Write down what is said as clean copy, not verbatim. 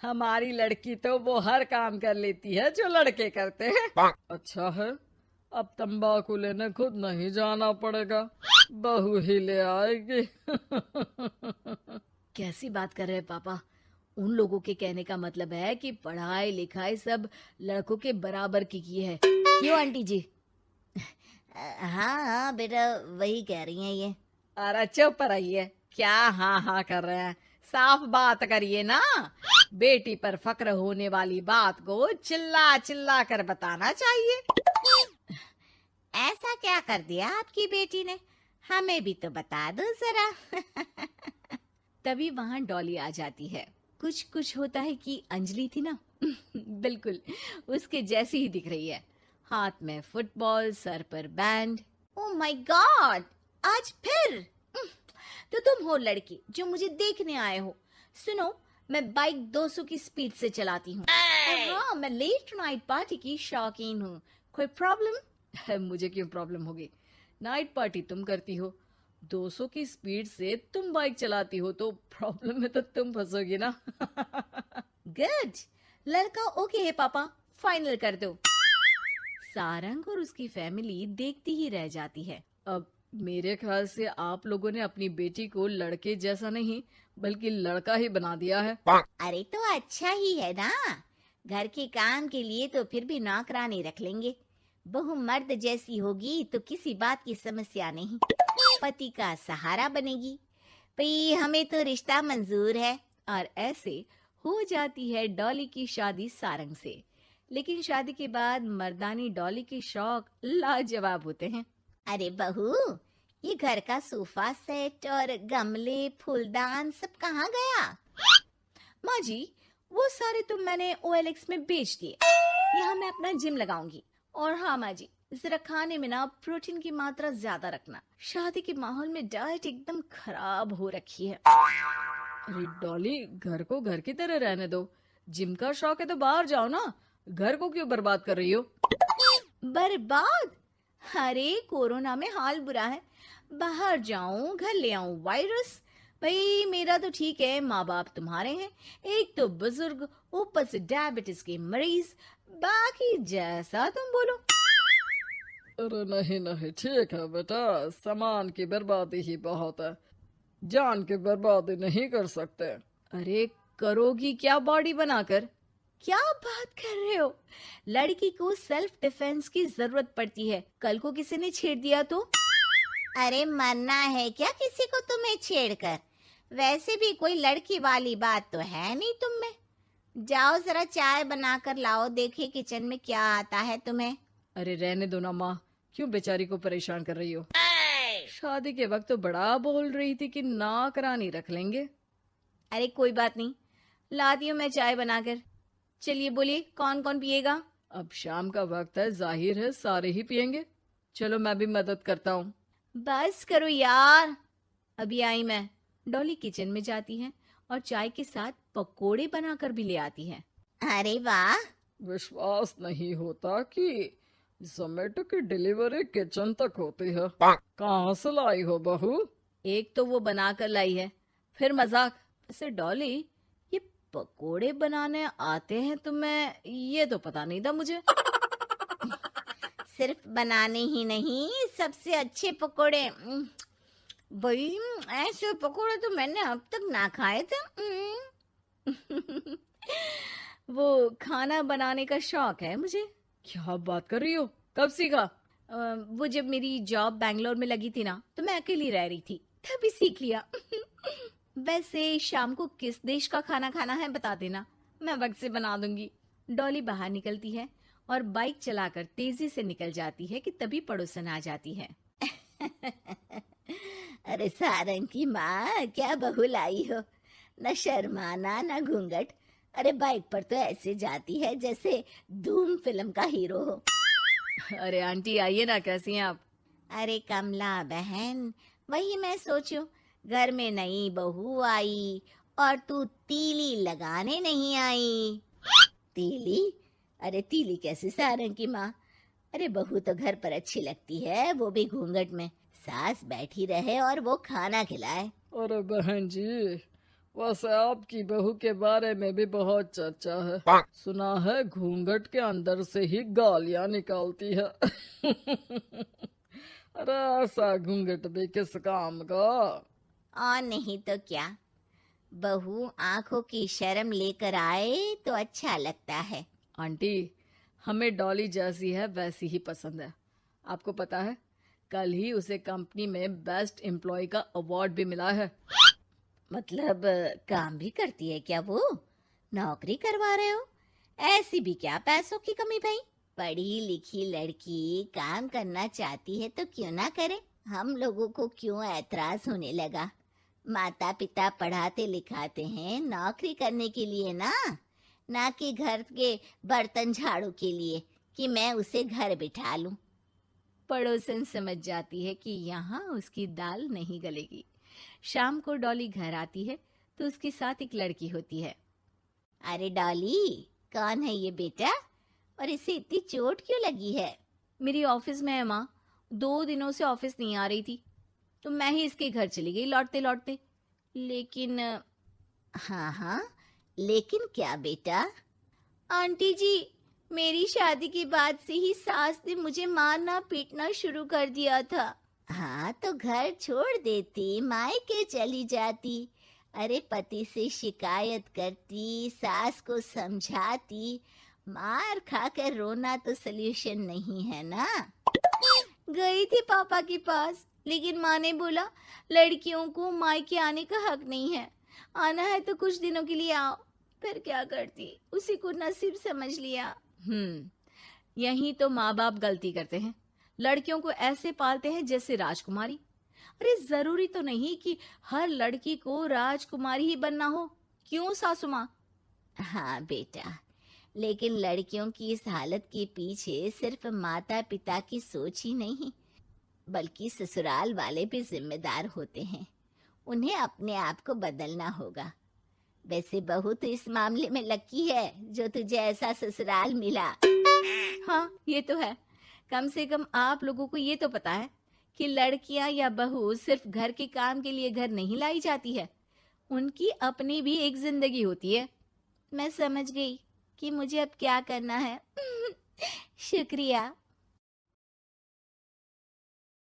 हमारी लड़की तो वो हर काम कर लेती है जो लड़के करते हैं। अच्छा है, अब तंबाकू लेने खुद नहीं जाना पड़ेगा, बहू ही ले आएगी। कैसी बात कर रहे हैं पापा? उन लोगों के कहने का मतलब है कि पढ़ाई लिखाई सब लड़कों के बराबर की है। क्यों आंटी जी? हाँ हाँ बेटा, वही कह रही हैं ये। अरे चुप रहिए, क्या हाँ हाँ कर रहे हैं, साफ बात करिए ना। बेटी पर फक्र होने वाली बात को चिल्ला चिल्ला कर बताना चाहिए। ऐसा क्या कर दिया आपकी बेटी ने? हमें भी तो बता दो जरा। तभी वहां डॉली आ जाती है। कुछ कुछ होता है कि अंजलि थी ना, बिल्कुल उसके जैसी ही दिख रही है। हाथ में फुटबॉल, सर पर बैंड। ओह माय गॉड, आज फिर? तो तुम हो लड़की जो मुझे देखने आए हो। सुनो, मैं बाइक 200 की स्पीड से चलाती हूँ। और हाँ, मैं लेट नाइट पार्टी की शौकीन हूँ। कोई प्रॉब्लम? मुझे क्यों प्रॉब्लम होगी? नाइट पार्टी तुम करती हो, 200 की स्पीड से तुम बाइक चलाती हो, तो प्रॉब्लम में तो तुम फंसोगी ना। गुड, लड़का ओके है पापा, फाइनल कर दो। सारंग और उसकी फैमिली देखती ही रह जाती है। अब मेरे ख्याल से आप लोगों ने अपनी बेटी को लड़के जैसा नहीं बल्कि लड़का ही बना दिया है। अरे तो अच्छा ही है ना, घर के काम के लिए तो फिर भी नौकरानी रख लेंगे। बहू मर्द जैसी होगी तो किसी बात की समस्या नहीं, पति का सहारा बनेगी। भाई हमें तो रिश्ता मंजूर है। और ऐसे हो जाती है डॉली की शादी सारंग से। लेकिन शादी के बाद मर्दानी डॉली के शौक लाजवाब होते हैं। अरे बहू, ये घर का सोफा सेट और गमले फूलदान सब कहाँ गया? माँ जी, वो सारे तो मैंने OLX में बेच दिए। यहाँ मैं अपना जिम लगाऊंगी। और हाँ माँ जी, जरा खाने में ना प्रोटीन की मात्रा ज्यादा रखना। शादी के माहौल में डाइट एकदम खराब हो रखी है। अरे डॉली, घर को घर की तरह रहने दो। जिम का शौक है तो बाहर जाओ ना, घर को क्यों बर्बाद कर रही हो? बर्बाद? अरे कोरोना में हाल बुरा है, बाहर जाऊं घर ले आऊं वायरस। भाई मेरा तो ठीक है, माँ बाप तुम्हारे हैं, एक तो बुजुर्ग, ऊपर से डायबिटीज के मरीज, बाकी जैसा तुम बोलो। अरे नहीं नहीं, ठीक है बेटा, सामान की बर्बादी ही बहुत है, जान की बर्बादी नहीं कर सकते। अरे करोगी क्या बॉडी बनाकर? क्या बात कर रहे हो? लड़की को सेल्फ डिफेंस की जरूरत पड़ती है, कल को किसी ने छेड़ दिया तो? अरे मरना है क्या किसी को तुम्हें छेड़कर? वैसे भी कोई लड़की वाली बात तो है नहीं तुम में। जाओ जरा चाय बनाकर लाओ, देखे किचन में क्या आता है तुम्हें। अरे रहने दो ना माँ, क्यों बेचारी को परेशान कर रही हो? शादी के वक्त तो बड़ा बोल रही थी कि नौकरानी रख लेंगे। अरे कोई बात नहीं, लाती हूँ मैं चाय बनाकर। चलिए बोलिए, कौन कौन पिएगा? अब शाम का वक्त है, जाहिर है सारे ही पियेंगे। चलो मैं भी मदद करता हूँ। बस करो यार, अभी आई मैं। डॉली किचन में जाती है और चाय के साथ पकोड़े बनाकर भी ले आती है। अरे वाह, विश्वास नहीं होता कि जोमेटो की डिलीवरी किचन तक होती है। कहाँ से लाई हो बहू? एक तो वो बनाकर लाई है, फिर मजाक। वैसे डॉली, ये पकोड़े बनाने आते हैं तुम्हें, ये तो पता नहीं था मुझे। सिर्फ बनाने ही नहीं, सबसे अच्छे पकोड़े। भाई ऐसे पकोड़े तो मैंने अब तक ना खाए थे। वो खाना बनाने का शौक है मुझे। क्या बात कर रही हो, कब सीखा? वो जब मेरी जॉब बैंगलोर में लगी थी ना, तो मैं अकेली रह रही थी, तभी सीख लिया। वैसे शाम को किस देश का खाना खाना है बता देना, मैं वक्त से बना दूंगी। डॉली बाहर निकलती है और बाइक चलाकर तेजी से निकल जाती है कि तभी पड़ोसन आ जाती है। अरे सारंग की माँ, क्या बहू लाई हो, न शर्माना न घूंघट। अरे बाइक पर तो ऐसे जाती है जैसे धूम फिल्म का हीरो हो। अरे आंटी आइए ना, कैसी हैं आप? अरे कमला बहन, वही मैं सोचूं, घर में नई बहू आई और तू तीली लगाने नहीं आई। तीली? अरे तीली कैसे सारंग की माँ? अरे बहू तो घर पर अच्छी लगती है, वो भी घूंघट में। सास बैठी रहे और वो खाना खिलाए। अरे बहन जी, वैसे आपकी बहू के बारे में भी बहुत चर्चा है। सुना है घूंघट के अंदर से ही गालियां निकालती है। अरे ऐसा घूंघट भी किस काम का। और नहीं तो क्या, बहू आंखों की शर्म लेकर आए तो अच्छा लगता है। आंटी, हमें डॉली जैसी है वैसी ही पसंद है। आपको पता है, कल ही उसे कंपनी में बेस्ट एम्प्लॉय का अवार्ड भी मिला है। मतलब काम भी करती है क्या वो? नौकरी करवा रहे हो? ऐसी भी क्या पैसों की कमी भाई? पढ़ी लिखी लड़की काम करना चाहती है तो क्यों ना करे? हम लोगों को क्यों ऐतराज होने लगा? माता पिता पढ़ाते लिखाते हैं नौकरी करने के लिए ना कि घर के बर्तन झाड़ू के लिए कि मैं उसे घर बिठा लूं। पड़ोसन समझ जाती है कि यहाँ उसकी दाल नहीं गलेगी। शाम को डॉली घर आती है तो उसके साथ एक लड़की होती है। अरे डॉली, कौन है ये बेटा और इसे इतनी चोट क्यों लगी है? मेरी ऑफिस में है माँ, 2 दिनों से ऑफिस नहीं आ रही थी तो मैं ही इसके घर चली गई लौटते लौटते। लेकिन हाँ, लेकिन क्या बेटा? आंटी जी, मेरी शादी के बाद से ही सास ने मुझे मारना पीटना शुरू कर दिया था। हाँ तो घर छोड़ देती, मायके चली जाती। अरे पति से शिकायत करती, सास को समझाती। मार खाकर रोना तो सल्यूशन नहीं है ना। गई थी पापा के पास, लेकिन माँ ने बोला लड़कियों को मायके आने का हक नहीं है, आना है तो कुछ दिनों के लिए आओ। फिर क्या करती, उसी को नसीब समझ लिया। यही तो माँ बाप गलती करते हैं, लड़कियों को ऐसे पालते हैं जैसे राजकुमारी। अरे जरूरी तो नहीं कि हर लड़की को राजकुमारी ही बनना हो, क्यों सासू माँ? हाँ बेटा, लेकिन लड़कियों की इस हालत के पीछे सिर्फ माता पिता की सोच ही नहीं, बल्कि ससुराल वाले भी जिम्मेदार होते हैं। उन्हें अपने आप को बदलना होगा। वैसे बहू तो इस मामले में लकी है जो तुझे ऐसा ससुराल मिला। हाँ, ये तो है। कम से कम आप लोगों को ये तो पता है कि लड़कियां या बहू सिर्फ घर के काम के लिए घर नहीं लाई जाती है, उनकी अपनी भी एक जिंदगी होती है। मैं समझ गई कि मुझे अब क्या करना है। शुक्रिया।